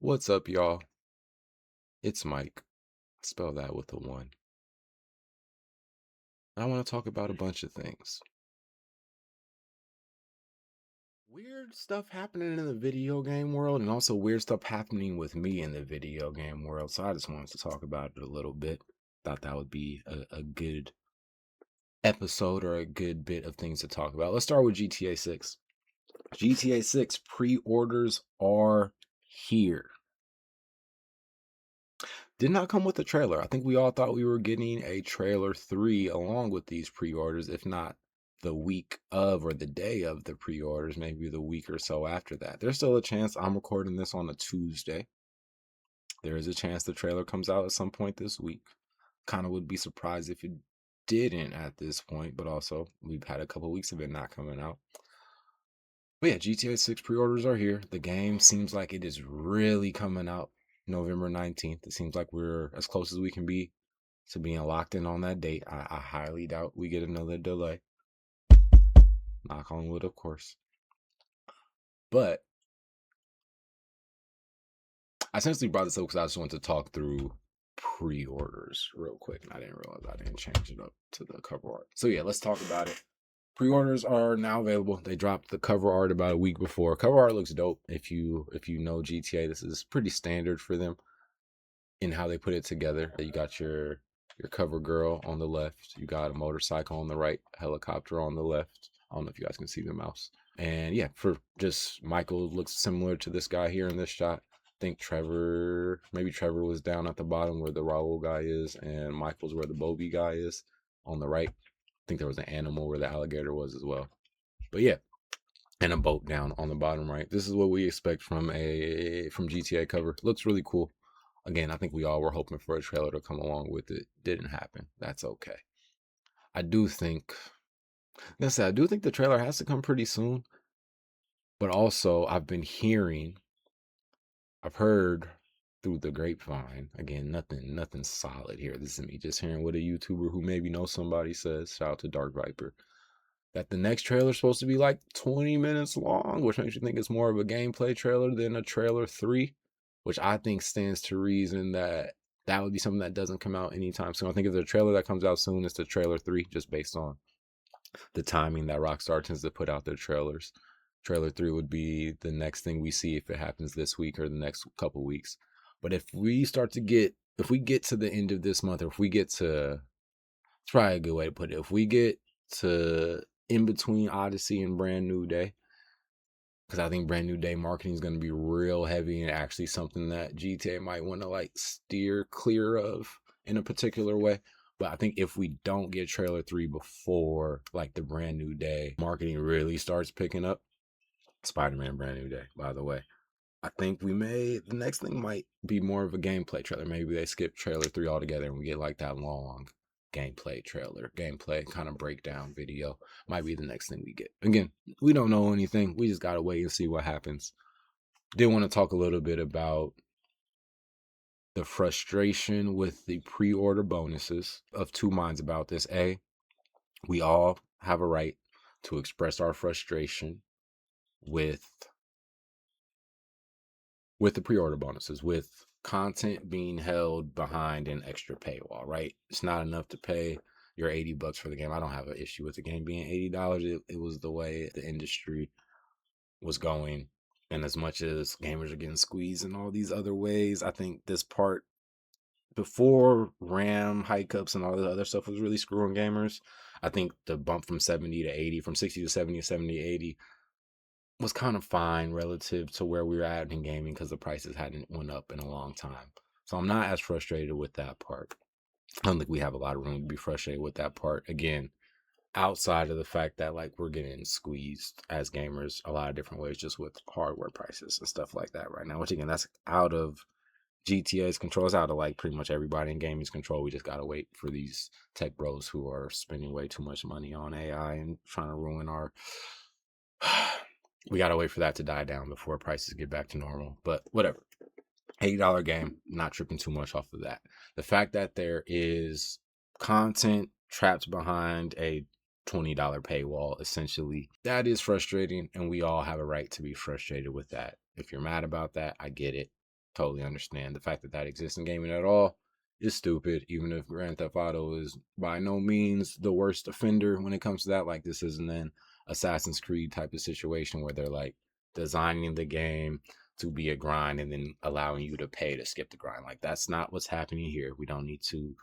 What's up, y'all? It's Mike. Spell that with a 1. I want to talk about a bunch of things. Weird stuff happening in the video game world, and also weird stuff happening with me in the video game world. So I just wanted to talk about it a little bit. Thought that would be a good episode or a good bit of things to talk about. Let's start with GTA 6. GTA 6 pre-orders are here. Did not come with a trailer. I think we all thought we were getting a trailer 3 along with these pre-orders, if not the week of or the day of the pre-orders, maybe the week or so after that. There's still a chance. I'm recording this on a Tuesday. There is a chance the trailer comes out at some point this week. Kind of would be surprised if it didn't at this point, but also we've had a couple weeks of it not coming out. But yeah, GTA 6 pre-orders are here. The game seems like it is really coming out November 19th. It seems like we're as close as we can be to being locked in on that date. I highly doubt we get another delay. Knock on wood, of course. But I essentially brought this up because I just wanted to talk through pre-orders real quick. And I didn't realize I didn't change it up to the cover art. So yeah, let's talk about it. Pre-orders are now available. They dropped the cover art about a week before. Cover art looks dope. If you know GTA, this is pretty standard for them in how they put it together. You got your cover girl on the left. You got a motorcycle on the right, helicopter on the left. I don't know if you guys can see the mouse. And yeah, for just Michael looks similar to this guy here in this shot. I think maybe Trevor was down at the bottom where the Raul guy is, and Michael's where the Bobby guy is on the right. I think there was an animal where the alligator was as well. But yeah, and a boat down on the bottom right. This is what we expect from GTA cover. Looks really cool. Again, I think we all were hoping for a trailer to come along with it. Didn't happen. That's okay. I do think the trailer has to come pretty soon. But also, I've heard through the grapevine, again, nothing solid here. This is me just hearing what a YouTuber who maybe knows somebody says, shout out to Dark Viper, that the next trailer is supposed to be like 20 minutes long, which makes you think it's more of a gameplay trailer than a trailer 3, which I think stands to reason that would be something that doesn't come out anytime soon. I think if the trailer that comes out soon is the trailer 3, just based on the timing that Rockstar tends to put out their trailers. Trailer 3 would be the next thing we see if it happens this week or the next couple weeks. But if we get to the end of this month, or if we get to, it's probably a good way to put it, if we get to in between Odyssey and Brand New Day, because I think Brand New Day marketing is going to be real heavy and actually something that GTA might want to like steer clear of in a particular way. But I think if we don't get trailer 3 before like the Brand New Day marketing really starts picking up, Spider-Man Brand New Day, by the way, I think the next thing might be more of a gameplay trailer. Maybe they skip trailer 3 altogether and we get like that long gameplay kind of breakdown video. Might be the next thing we get. Again, we don't know anything. We just got to wait and see what happens. Did want to talk a little bit about the frustration with the pre-order bonuses. Of two minds about this. A, we all have a right to express our frustration with the pre-order bonuses, with content being held behind an extra paywall, right? It's not enough to pay your $80 for the game. I don't have an issue with the game being $80. It was the way the industry was going. And as much as gamers are getting squeezed in all these other ways, I think this part, before RAM hike-ups and all the other stuff was really screwing gamers, I think the bump from 70 to 80, from 60 to 70 to 70 to 80 was kind of fine relative to where we were at in gaming because the prices hadn't went up in a long time. So I'm not as frustrated with that part. I don't think we have a lot of room to be frustrated with that part. Again, outside of the fact that like we're getting squeezed as gamers a lot of different ways just with hardware prices and stuff like that right now, which again, that's out of GTA's control. It's out of like pretty much everybody in gaming's control. We just gotta wait for these tech bros who are spending way too much money on AI and trying to ruin our we gotta wait for that to die down before prices get back to normal. But whatever. $80 game, not tripping too much off of that. The fact that there is content trapped behind a $20 paywall, essentially, that is frustrating, and we all have a right to be frustrated with that. If you're mad about that, I get it. Totally understand. The fact that that exists in gaming at all is stupid. Even if Grand Theft Auto is by no means the worst offender when it comes to that, like this isn't an Assassin's Creed type of situation where they're like designing the game to be a grind and then allowing you to pay to skip the grind. Like that's not what's happening here. We don't need to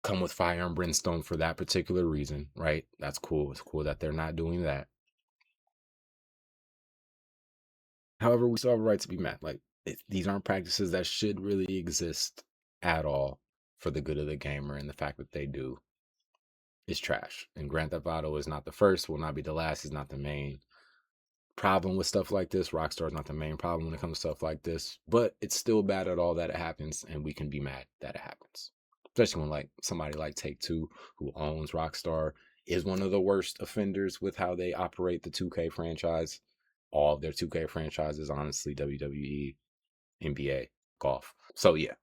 come with fire and brimstone for that particular reason, right? That's cool. It's cool that they're not doing that. However, we still have a right to be mad. Like these aren't practices that should really exist at all for the good of the gamer, and the fact that they do is trash. And Grand Theft Auto is not the first, will not be the last, is not the main problem with stuff like this. Rockstar is not the main problem when it comes to stuff like this, but it's still bad at all that it happens, and we can be mad that it happens. Especially when like somebody like Take-Two, who owns Rockstar, is one of the worst offenders with how they operate the 2K franchise. All of their 2K franchises, honestly, WWE, NBA, golf. So yeah,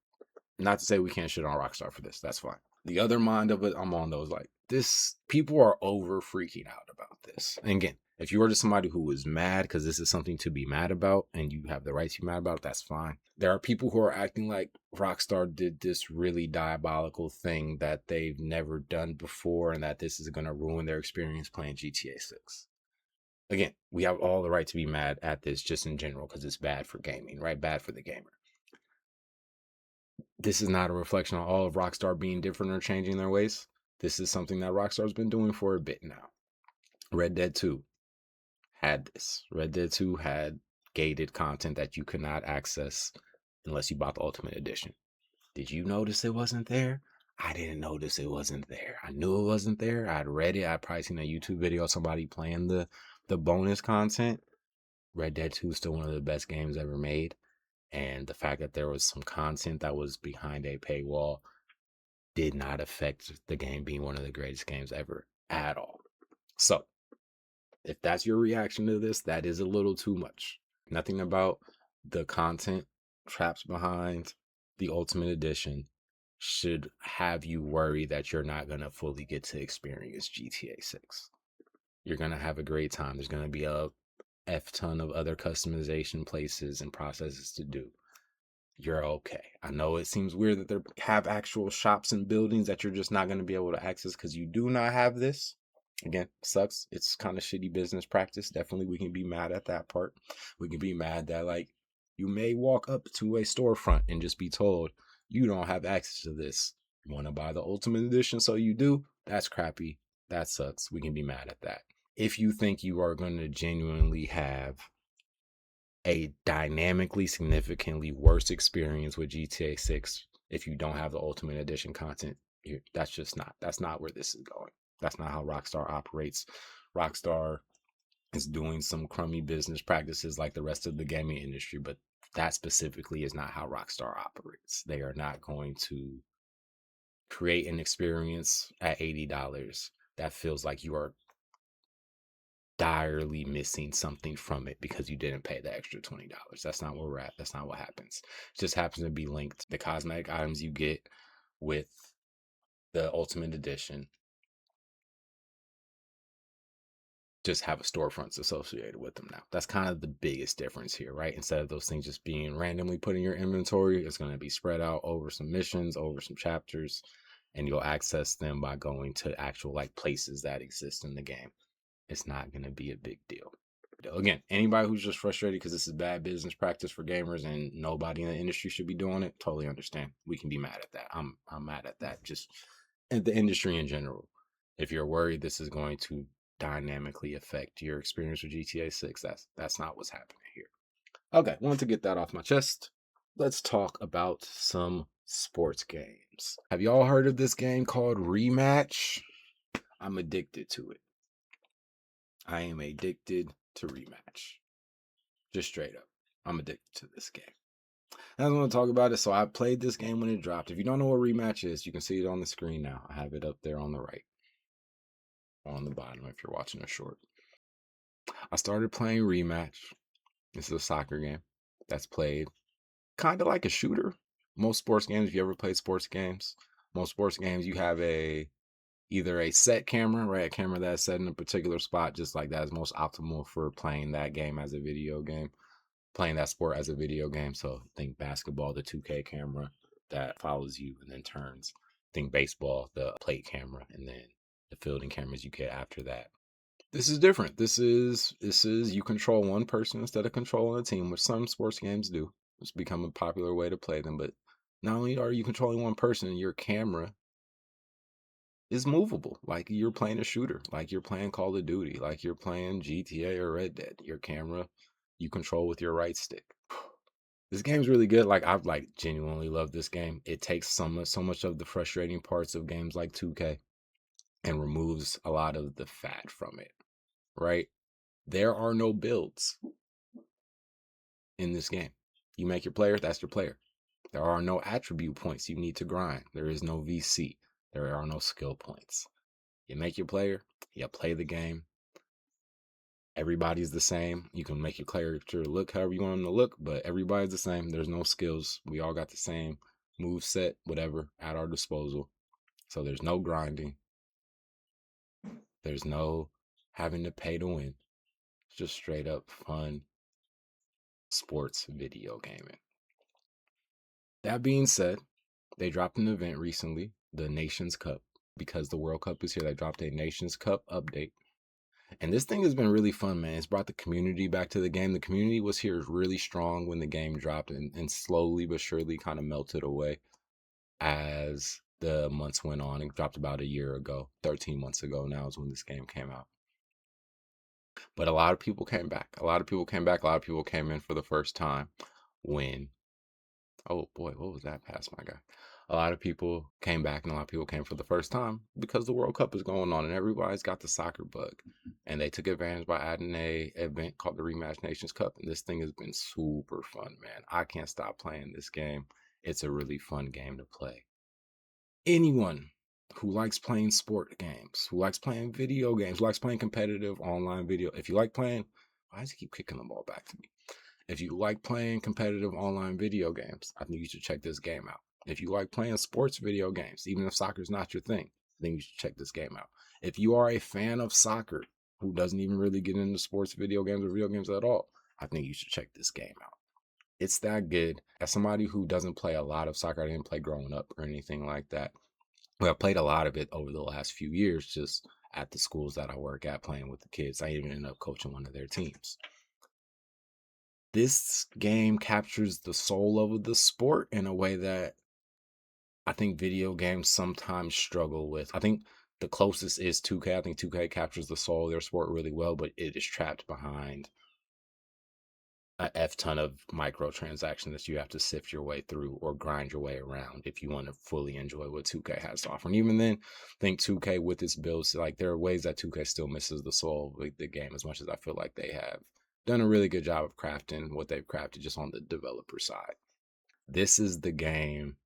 not to say we can't shit on Rockstar for this. That's fine. The other mind of it, I'm on those like this. People are over freaking out about this. And again, if you are just somebody who is mad because this is something to be mad about and you have the right to be mad about it, that's fine. There are people who are acting like Rockstar did this really diabolical thing that they've never done before and that this is going to ruin their experience playing GTA 6. Again, we have all the right to be mad at this just in general because it's bad for gaming, right? Bad for the gamer. This is not a reflection on all of Rockstar being different or changing their ways. This is something that Rockstar's been doing for a bit now. Red Dead 2 had this. Red Dead 2 had gated content that you could not access unless you bought the Ultimate Edition. Did you notice it wasn't there? I didn't notice it wasn't there. I knew it wasn't there. I'd read it. I'd probably seen a YouTube video of somebody playing the bonus content. Red Dead 2 is still one of the best games ever made. And the fact that there was some content that was behind a paywall did not affect the game being one of the greatest games ever at all. So, if that's your reaction to this, that is a little too much. Nothing about the content traps behind the Ultimate Edition should have you worry that you're not going to fully get to experience GTA 6. You're going to have a great time. There's going to be a F ton of other customization places and processes to do. You're okay. I know it seems weird that they have actual shops and buildings that you're just not going to be able to access because you do not have this. Again, sucks. It's kind of shitty business practice. Definitely, we can be mad at that part. We can be mad that, like, you may walk up to a storefront and just be told you don't have access to this. You want to buy the Ultimate Edition, so you do. That's crappy. That sucks. We can be mad at that. If you think you are going to genuinely have a dynamically, significantly worse experience with GTA 6 if you don't have the Ultimate Edition content, that's not where this is going. That's not how Rockstar operates. Rockstar is doing some crummy business practices like the rest of the gaming industry, but that specifically is not how Rockstar operates. They are not going to create an experience at $80 that feels like you are direly missing something from it because you didn't pay the extra $20. That's not where we're at. That's not what happens. It just happens to be linked. The cosmetic items you get with the Ultimate Edition just have a storefronts associated with them now. That's kind of the biggest difference here, right? Instead of those things just being randomly put in your inventory, it's going to be spread out over some missions, over some chapters, and you'll access them by going to actual like places that exist in the game. It's not going to be a big deal. Again, anybody who's just frustrated because this is bad business practice for gamers and nobody in the industry should be doing it, totally understand. We can be mad at that. I'm mad at that. Just at the industry in general. If you're worried this is going to dynamically affect your experience with GTA 6, that's not what's happening here. Okay, wanted to get that off my chest. Let's talk about some sports games. Have y'all heard of this game called Rematch? I'm addicted to it. I am addicted to Rematch. Just straight up. I'm addicted to this game. I just want to talk about it. So I played this game when it dropped. If you don't know what Rematch is, you can see it on the screen now. I have it up there on the right. On the bottom if you're watching a short. I started playing Rematch. This is a soccer game that's played kind of like a shooter. Most sports games, if you ever played sports games, most sports games you have either a set camera, right? A camera that's set in a particular spot, just like that is most optimal for playing that game as a video game. playing that sport as a video game. So think basketball, the 2K camera that follows you and then turns. Think baseball, the plate camera, and then the fielding cameras you get after that. This is different. This is you control one person instead of controlling a team, which some sports games do. It's become a popular way to play them. But not only are you controlling one person, your camera is movable. Like you're playing a shooter, like you're playing Call of Duty, like you're playing GTA or Red Dead. Your camera you control with your right stick. This game's really good. Like I've like genuinely loved this game. It takes so much of the frustrating parts of games like 2K and removes a lot of the fat from it. Right? There are no builds in this game. You make your player, that's your player. There are no attribute points you need to grind. There is no VC. There are no skill points. You make your player, you play the game. Everybody's the same. You can make your character look however you want them to look, but everybody's the same. There's no skills. We all got the same move set, whatever, at our disposal. So there's no grinding. There's no having to pay to win. It's just straight up fun sports video gaming. That being said, they dropped an event recently, the Nations Cup. Because the World Cup is here, they dropped a Nations Cup update. And this thing has been really fun, man. It's brought the community back to the game. The community was here really strong when the game dropped and slowly but surely kind of melted away as the months went on. It dropped about a year ago, 13 months ago now is when this game came out. But a lot of people came back. A lot of people came back. A lot of people came in for the first time when, oh boy, what was that pass, my guy? A lot of people came back and a lot of people came for the first time because the World Cup is going on and everybody's got the soccer bug. And they took advantage by adding a event called the REMATCH Nations Cup. And this thing has been super fun, man. I can't stop playing this game. It's a really fun game to play. Anyone who likes playing sport games, who likes playing video games, who likes playing competitive online video, if you like playing, why does he keep kicking the ball back to me? If you like playing competitive online video games, I think you should check this game out. If you like playing sports video games, even if soccer's not your thing, I think you should check this game out. If you are a fan of soccer who doesn't even really get into sports video games or video games at all, I think you should check this game out. It's that good. As somebody who doesn't play a lot of soccer, I didn't play growing up or anything like that. Well, I played a lot of it over the last few years just at the schools that I work at playing with the kids. I even ended up coaching one of their teams. This game captures the soul of the sport in a way that I think video games sometimes struggle with. I think the closest is 2K. I think 2K captures the soul of their sport really well, but it is trapped behind a F ton of microtransactions that you have to sift your way through or grind your way around if you want to fully enjoy what 2K has to offer. And even then, I think 2K with its builds, like there are ways that 2K still misses the soul of the game as much as I feel like they have done a really good job of crafting what they've crafted just on the developer side. This is the game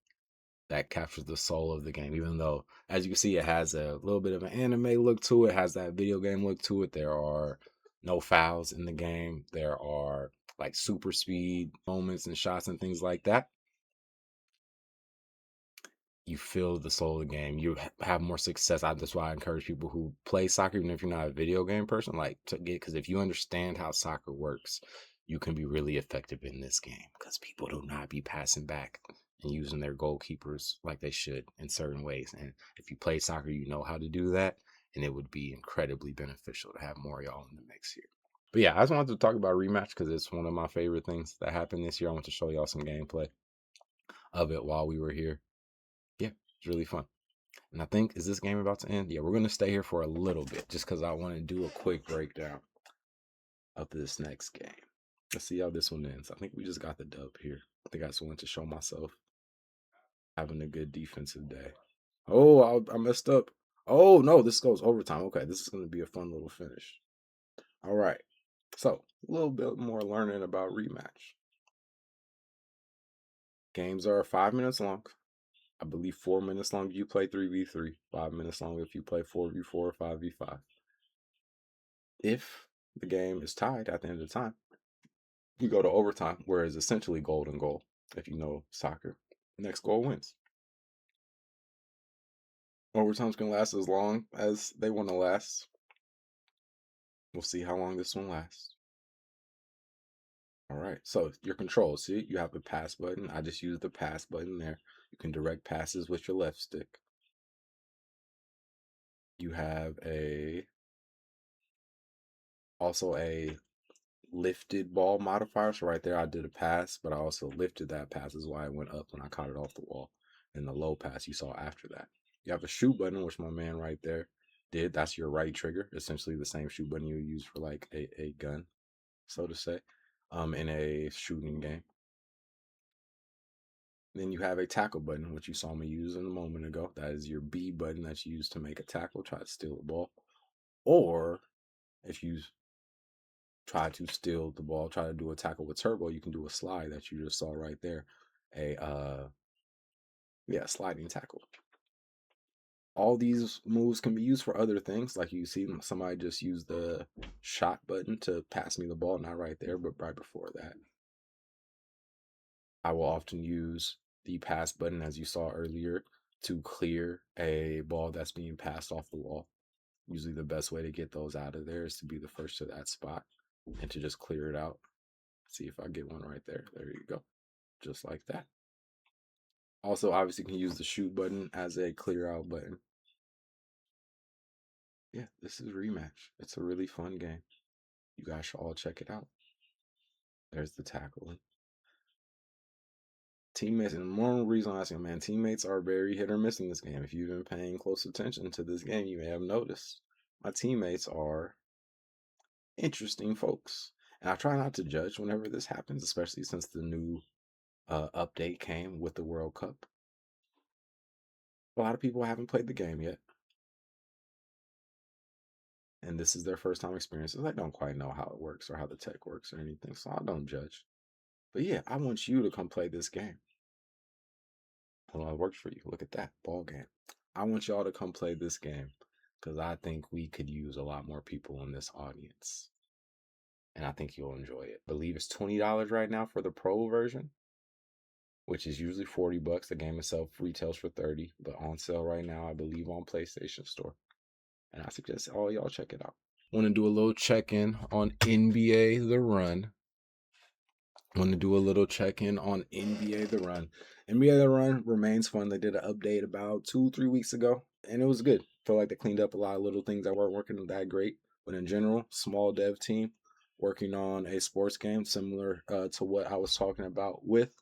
that captures the soul of the game, even though, as you can see, it has a little bit of an anime look to it, has that video game look to it. There are no fouls in the game. There are like super speed moments and shots and things like that. You feel the soul of the game. You have more success. That's why I encourage people who play soccer, even if you're not a video game person, like to get, because if you understand how soccer works, you can be really effective in this game because people do not be passing back and using their goalkeepers like they should in certain ways. And if you play soccer, you know how to do that. And it would be incredibly beneficial to have more of y'all in the mix here. But yeah, I just wanted to talk about REMATCH because it's one of my favorite things that happened this year. I want to show y'all some gameplay of it while we were here. Yeah, it's really fun. And I think, is this game about to end? Yeah, we're going to stay here for a little bit just because I want to do a quick breakdown of this next game. Let's see how this one ends. I think we just got the dub here. I think I just wanted to show myself having a good defensive day. Oh, I messed up. Oh, no, this goes overtime. Okay, this is going to be a fun little finish. All right. So, a little bit more learning about REMATCH. Games are 5 minutes long. I believe 4 minutes long if you play 3v3, 5 minutes long if you play 4v4 or 5v5. If the game is tied at the end of the time, you go to overtime, where it's essentially golden goal. If you know soccer, next goal wins. Overtime's gonna last as long as they want to last. We'll see how long this one lasts. All right. So your controls, see, you have a pass button. I just use the pass button there. You can direct passes with your left stick. You have also a lifted ball modifier. So right there, I did a pass, but I also lifted that pass. Is why it went up when I caught it off the wall. And the low pass you saw after that. You have a shoot button, which my man right there did. That's your right trigger. Essentially the same shoot button you would use for like a gun, so to say, in a shooting game. Then you have a tackle button, which you saw me use a moment ago. That is your B button that's used to make a tackle, try to steal the ball. Or if you try to steal the ball, try to do a tackle with turbo, you can do a slide that you just saw right there. Sliding tackle. All these moves can be used for other things. Like you see somebody just use the shot button to pass me the ball, not right there, but right before that. I will often use the pass button, as you saw earlier, to clear a ball that's being passed off the wall. Usually the best way to get those out of there is to be the first to that spot and to just clear it out. See if I get one right there. There you go. Just like that. Also, obviously, you can use the shoot button as a clear out button. Yeah, this is Rematch. It's a really fun game. You guys should all check it out. There's the tackling. Teammates, and one reason I say, man, teammates are very hit or miss in this game. If you've been paying close attention to this game, you may have noticed my teammates are interesting folks. And I try not to judge whenever this happens, especially since the new update came with the World Cup. A lot of people haven't played the game yet, and this is their first time experiences. I don't quite know how it works or how the tech works or anything, so I don't judge. But yeah, I want you to come play this game. Well, it works for you. Look at that ball game. I want y'all to come play this game because I think we could use a lot more people in this audience, and I think you'll enjoy it. I believe it's $20 right now for the pro version, which is usually $40. The game itself retails for 30, but on sale right now, I believe on PlayStation Store. And I suggest all y'all check it out. Want to do a little check-in on NBA The Run. NBA The Run. NBA The Run remains fun. They did an update about 2-3 weeks ago, and it was good. Feel like they cleaned up a lot of little things that weren't working that great. But in general, small dev team working on a sports game similar to what I was talking about with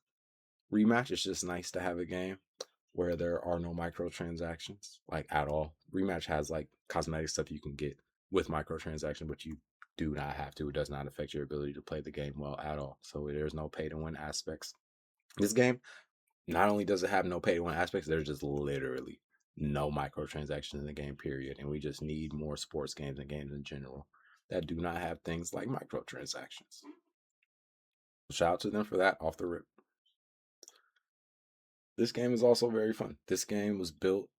Rematch. It's just nice to have a game where there are no microtransactions, like at all. Rematch has like cosmetic stuff you can get with microtransactions, but you do not have to. It does not affect your ability to play the game well at all. So there's no pay to win aspects. This game, not only does it have no pay to win aspects, there's just literally no microtransactions in the game, period. And we just need more sports games and games in general that do not have things like microtransactions. Shout out to them for that off the rip. This game is also very fun. This game was built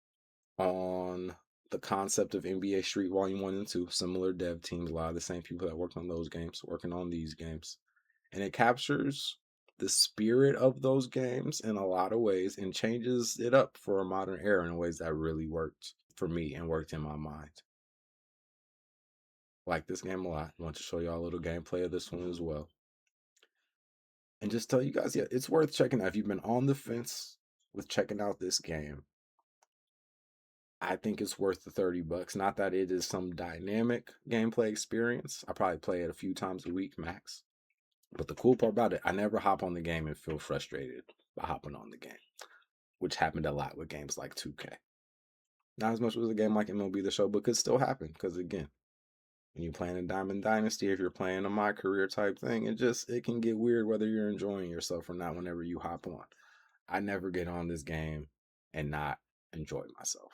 on the concept of NBA Street Volume 1 and 2, similar dev teams, a lot of the same people that worked on those games, working on these games. And it captures the spirit of those games in a lot of ways and changes it up for a modern era in ways that really worked for me and worked in my mind. Like this game a lot. I want to show y'all a little gameplay of this one as well. And just tell you guys, yeah, it's worth checking out. If you've been on the fence with checking out this game, I think it's worth the $30. Not that it is some dynamic gameplay experience. I probably play it a few times a week max. But the cool part about it, I never hop on the game and feel frustrated by hopping on the game, which happened a lot with games like 2K. Not as much with a game like MLB The Show, but could still happen because again, when you're playing a Diamond Dynasty, if you're playing a My Career type thing, it can get weird whether you're enjoying yourself or not whenever you hop on. I never get on this game and not enjoy myself.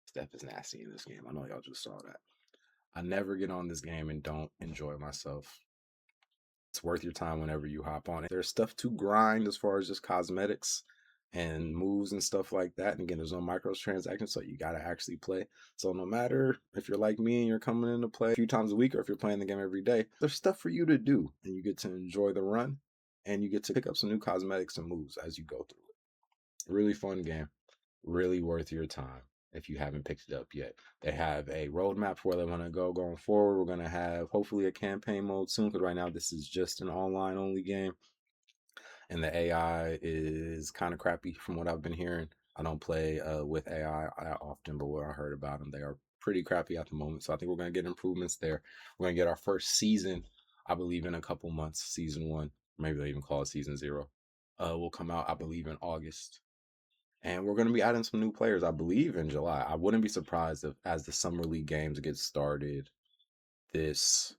Steph is nasty in this game. I know y'all just saw that. I never get on this game and don't enjoy myself. It's worth your time whenever you hop on it. There's stuff to grind as far as just cosmetics and moves and stuff like that. And again, there's no microtransactions, so you got to actually play. So no matter if you're like me and you're coming in to play a few times a week or if you're playing the game every day, there's stuff for you to do. And you get to enjoy the run and you get to pick up some new cosmetics and moves as you go through it. Really fun game. Really worth your time. if you haven't picked it up yet. They have a roadmap for where they want to go going forward. We're going to have hopefully a campaign mode soon, because right now this is just an online only game, and the AI is kind of crappy from what I've been hearing. I don't play with AI often, but what I heard about them, they are pretty crappy at the moment. So I think we're going to get improvements there. We're going to get our first season, I believe, in a couple months. Season 1, maybe they'll even call it season 0. Will come out, I believe, in August. And we're going to be adding some new players, I believe, in July. I wouldn't be surprised if, as the Summer League games get started this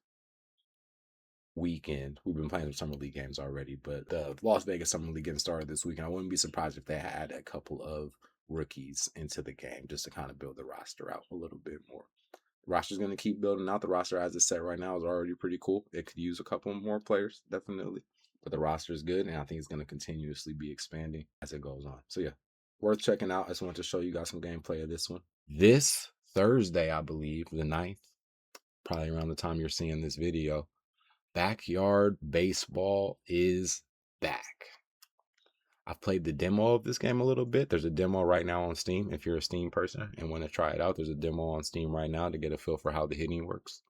weekend, we've been playing some Summer League games already, but the Las Vegas Summer League getting started this weekend, I wouldn't be surprised if they had a couple of rookies into the game just to kind of build the roster out a little bit more. The roster's going to keep building out. The roster as it's set right now is already pretty cool. It could use a couple more players, definitely. But the roster is good, and I think it's going to continuously be expanding as it goes on. So yeah, worth checking out. I just want to show you guys some gameplay of this one. This Thursday, I believe, the 9th, probably around the time you're seeing this video, Backyard Baseball is back. I've played the demo of this game a little bit. There's a demo right now on Steam. If you're a Steam person and want to try it out, there's a demo on Steam right now to get a feel for how the hitting works.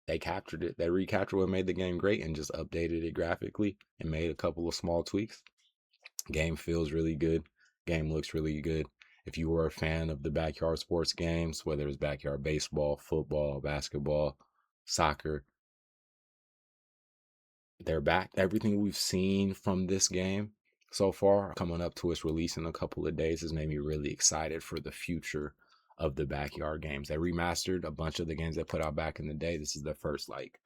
They captured it. They recaptured what made the game great and just updated it graphically and made a couple of small tweaks. Game feels really good. Game looks really good. If you were a fan of the backyard sports games, whether it's backyard baseball, football, basketball, soccer, they're back. Everything we've seen from this game so far, coming up to its release in a couple of days, has made me really excited for the future of the backyard games. They remastered a bunch of the games they put out back in the day. This is the first like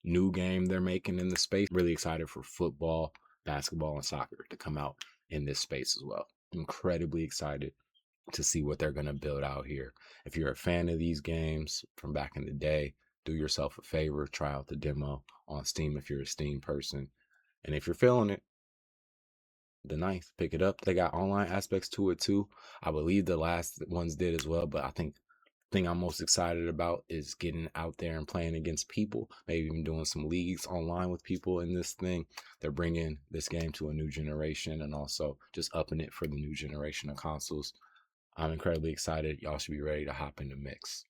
new game they're making in the space. Really excited for football, basketball, and soccer to come out in this space as well. Incredibly excited to see what they're going to build out here. If you're a fan of these games from back in the day, do yourself a favor, try out the demo on Steam if you're a Steam person. And if you're feeling it, the 9th, pick it up. They got online aspects to it too. I believe the last ones did as well, but I think the thing I'm most excited about is getting out there and playing against people, maybe even doing some leagues online with people in this thing. They're bringing this game to a new generation and also just upping it for the new generation of consoles. I'm incredibly excited. Y'all should be ready to hop in the mix.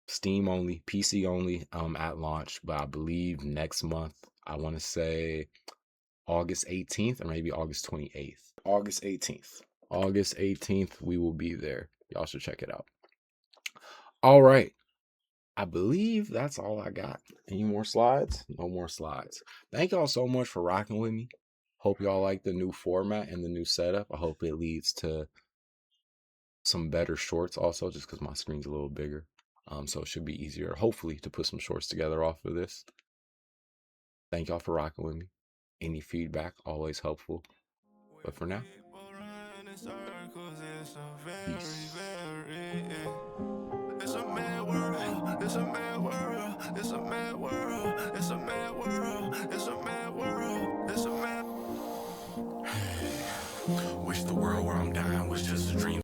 Steam only, PC only at launch, but I believe next month, I want to say August 18th or maybe August 28th. August 18th. August 18th, we will be there. Y'all should check it out. All right. I believe that's all I got. Any more slides? No more slides. Thank y'all so much for rocking with me. Hope y'all like the new format and the new setup. I hope it leads to some better shorts also, just because my screen's a little bigger. So it should be easier, hopefully, to put some shorts together off of this. Thank y'all for rocking with me. Any feedback, always helpful. But for now, peace. It's a mad world, it's a mad world, it's a mad world, it's a mad world, it's a mad world, it's a mad. Wish the world where I'm dying was just a dream.